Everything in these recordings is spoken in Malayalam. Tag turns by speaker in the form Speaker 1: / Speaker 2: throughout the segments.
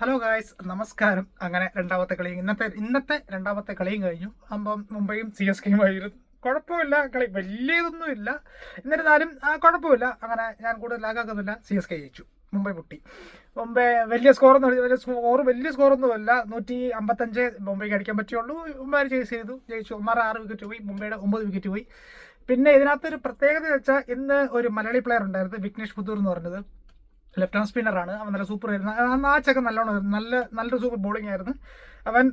Speaker 1: ഹലോ ഗായ്സ്, നമസ്കാരം. അങ്ങനെ രണ്ടാമത്തെ കളി ഇന്നത്തെ രണ്ടാമത്തെ കളിയും കഴിഞ്ഞു. അപ്പം മുംബൈയും CSKയും ആയിരുന്നു. കുഴപ്പമില്ല, കളി വലിയ ഇതൊന്നും ഇല്ല. എന്നിരുന്നാലും കുഴപ്പമില്ല. അങ്ങനെ ഞാൻ കൂടുതൽ ലാഗാക്കുന്നില്ല. CSK ജയിച്ചു, മുംബൈ പൊട്ടി. മുംബൈ വലിയ സ്കോറൊന്നുമല്ല. 155 മുംബൈക്ക് അടിക്കാൻ പറ്റുള്ളൂ. മുംബൈ ചേസ് ചെയ്തു, ജയിച്ചു. 6 വിക്കറ്റ് പോയി, മുംബൈയുടെ 9 വിക്കറ്റ് പോയി. പിന്നെ ഇതിനകത്തൊരു പ്രത്യേകത വെച്ചാൽ ഇന്ന് ഒരു മലയാളി പ്ലെയർ ഉണ്ടായിരുന്നു, വിഘ്നേഷ് പുത്തൂർ എന്ന് പറഞ്ഞത്. ലെഫ്റ്റ് ഹാൻഡ് സ്പിന്നറാണ് അവൻ. നല്ല സൂപ്പർ ആയിരുന്നു. മാച്ചൊക്കെ നല്ലോണം നല്ലൊരു സൂപ്പർ ബോളിംഗ് ആയിരുന്നു അവൻ.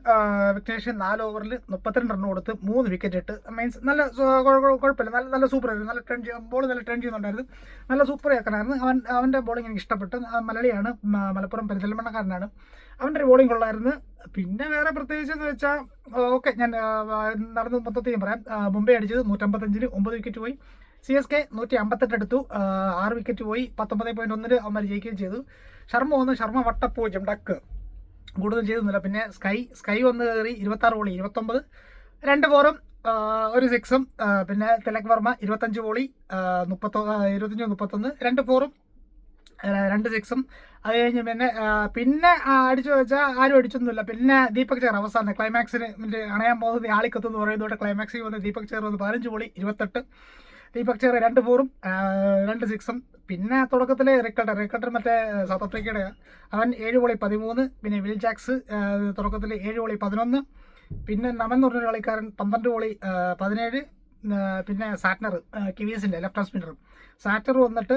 Speaker 1: വിഘ്നേഷ് 4 ഓവറിൽ 32 റൺ കൊടുത്ത് 3 വിക്കറ്റ് ഇട്ട്. മീൻസ് നല്ല കുഴപ്പമില്ല, നല്ല സൂപ്പർ ആയിരുന്നു. നല്ല ബോൾ നല്ല ട്രെൻഡ് ചെയ്യുന്നുണ്ടായിരുന്നു. നല്ല സൂപ്പർ ആക്കണമായിരുന്നു അവൻ്റെ ബോളിംഗ്. എനിക്ക് ഇഷ്ടപ്പെട്ടു. മലയാളിയാണ്, മലപ്പുറം പെരിന്തൽമണ്ണക്കാരനാണ്. അവൻ്റെ ഒരു ബോളിംഗ് കൊള്ളായിരുന്നു. പിന്നെ വേറെ പ്രത്യേകിച്ച് എന്ന് വെച്ചാൽ ഓക്കെ, ഞാൻ നടന്ന് മൊത്തത്തിൽ പറയാം. മുംബൈ അടിച്ചത് 155-ന് 9 വിക്കറ്റ് പോയി. CSK 158 എടുത്തു, 6 വിക്കറ്റ് പോയി. 19.1 അവന്മാർ ജയിക്കുകയും ചെയ്തു. ശർമ്മ വട്ടപ്പൂജ്യം ഡക്ക് കൂടുതൽ ചെയ്തൊന്നുമില്ല. പിന്നെ സ്കൈ വന്ന് കയറി 26 ബോളി 29, 2 ഫോറും 1 സിക്സും. പിന്നെ തിലക് വർമ്മ 25 ബോളി 25-31, 2 ഫോറും 2 സിക്സും. അത് കഴിഞ്ഞ് പിന്നെ അടിച്ചു വെച്ചാൽ ആരും അടിച്ചൊന്നുമില്ല. പിന്നെ ദീപക് ചേർ അവസാനം ക്ലൈമാക്സിന് അണയാൻ പോകുന്നത് ആളിക്കത്തെന്ന് പറയുന്നതോടെ ക്ലൈമാക്സിൽ വന്ന് ദീപക് ചേർ വന്ന് 15 ബോളി 28. ദീപക് ചേർ 2 ഫോറും 2 സിക്സും. പിന്നെ തുടക്കത്തിൽ റിക്കൾട്ടർ മറ്റേ സൗത്ത് ആഫ്രിക്കയുടെ, അവൻ 7 ബോളി 13. പിന്നെ വിൽ ജാക്സ് തുടക്കത്തിൽ 7 ബോളി 11. പിന്നെ നമൻ എന്ന് പറഞ്ഞൊരു കളിക്കാരൻ 12 ബോളി 17. പിന്നെ Santner, കിവീസിൻ്റെ left hand spinner satyr വന്നിട്ട്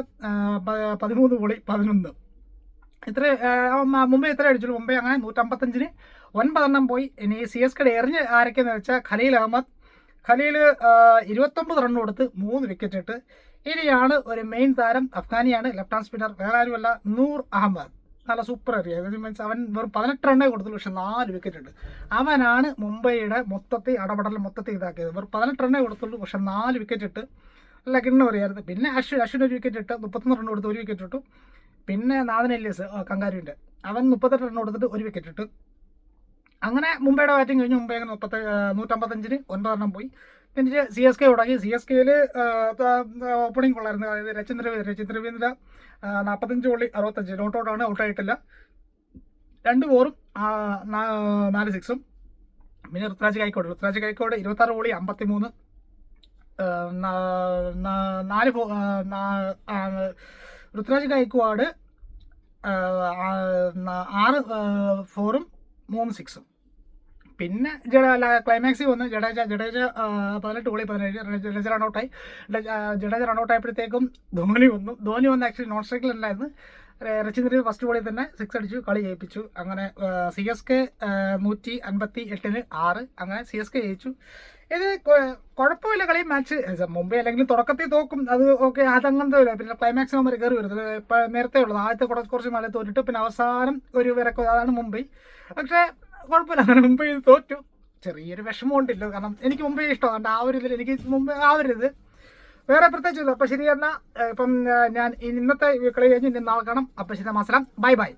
Speaker 1: 13 ബോളി 11. മുംബൈ എത്ര അടിച്ചുള്ളൂ? മുംബൈ അങ്ങനെ 155-ന് 9 പോയി. ഇനി CSKയുടെ എറിഞ്ഞ് ആരൊക്കെയെന്ന് വെച്ചാൽ ഖലീൽ 29 റൺ കൊടുത്ത് 3 വിക്കറ്റ് ഇട്ട്. ഇനിയാണ് ഒരു മെയിൻ താരം, അഫ്ഗാനിയാണ്, ലെഫ്റ്റ് ഹാൻഡ് സ്പിന്നർ, വേറെ ആരുമല്ല, നൂർ അഹമ്മദ്. നല്ല സൂപ്പർ ഏരിയ. മീൻസ് അവൻ വെറും 18 റണ്ണേ കൊടുത്തുള്ളൂ, പക്ഷെ 4 വിക്കറ്റ് ഉണ്ട്. അവനാണ് മുംബൈയുടെ അടപടൽ മൊത്തത്തിൽ ഇതാക്കിയത്. വെറും 18 റണ്ണേ കൊടുത്തുള്ളൂ, പക്ഷെ 4 വിക്കറ്റ് ഇട്ട്. നല്ല കിണ്ണ പറയായിരുന്നു. പിന്നെ അശ്വിൻ 1 വിക്കറ്റ് ഇട്ട് 31 റൺ കൊടുത്ത് 1 വിക്കറ്റ് ഇട്ടു. പിന്നെ നാഥൻ എല്ലിയസ് കങ്കാരുവിൻ്റെ, അവൻ 38 റൺ കൊടുത്തിട്ട് 1 വിക്കറ്റ് ഇട്ടു. അങ്ങനെ മുംബൈയുടെ ബാറ്റിംഗ് കഴിഞ്ഞ് മുംബൈ അങ്ങനെ 155-ന് 9 റണ്ണം പോയി. പിന്നെ CSK തുടങ്ങി. CSKയിൽ ഓപ്പണിംഗ് കൊള്ളായിരുന്നു. അതായത് രച്ചിൻ രവീന്ദ്ര 45 ബോളി 65, നോട്ട് ഔട്ടാണ്, ഔട്ടായിട്ടില്ല. 2 ഫോറും 4 സിക്സും. പിന്നെ ഋത്വിരാജ് ഗായിക്കോട് 26 ബോളി 53, 4 ഋത്വിരാജ് ഗായിക്വാഡ് 6 ഫോറും 3 സിക്സും. പിന്നെ ക്ലൈമാക്സിൽ വന്ന് ജഡേജ 18 ബോളി 17. ജഡേജ റൺഔട്ടായപ്പോഴത്തേക്കും ധോനി വന്ന് ആക്ച്വലി നോൺ സ്ട്രൈക്കിലുണ്ടായിരുന്നു. രച്ചിന്ദ്രൻ ഫസ്റ്റ് ബോളിൽ തന്നെ 6 അടിച്ചു, കളി ജയിപ്പിച്ചു. അങ്ങനെ CSK 158-ന് 6. അങ്ങനെ CSK ജയിച്ചു. ഇത് കുഴപ്പമില്ല കളി. മാച്ച് മുംബൈ അല്ലെങ്കിൽ തുടക്കത്തിൽ തോക്കും, അത് ഓക്കെ, അതങ്ങനത്തെ വരും. പിന്നെ ക്ലൈമാക്സ് നമ്പർ കയറി വരുന്നത് ഇപ്പം നേരത്തെ ഉള്ളത്. ആദ്യത്തെ കുറച്ച് മല തോറ്റിട്ട് പിന്നെ അവസാനം ഒരു വിരക്ക്, അതാണ് മുംബൈ. പക്ഷേ കുഴപ്പമില്ല, അങ്ങനെ മുംബൈ തോറ്റു. ചെറിയൊരു വിഷമം ഉണ്ടല്ലോ, കാരണം എനിക്ക് മുംബൈ ഇഷ്ടമാണ്. ആ ഒരു ഇതിൽ എനിക്ക് മുംബൈ വേറെ പ്രത്യേകിച്ചില്ല. അപ്പം ശരി, എന്നാൽ ഇപ്പം ഞാൻ ഇന്നത്തെ കളി കഴിഞ്ഞ് നാളെ കാണാം. അപ്പം ശരി, നമസ്കാരം, ബൈ.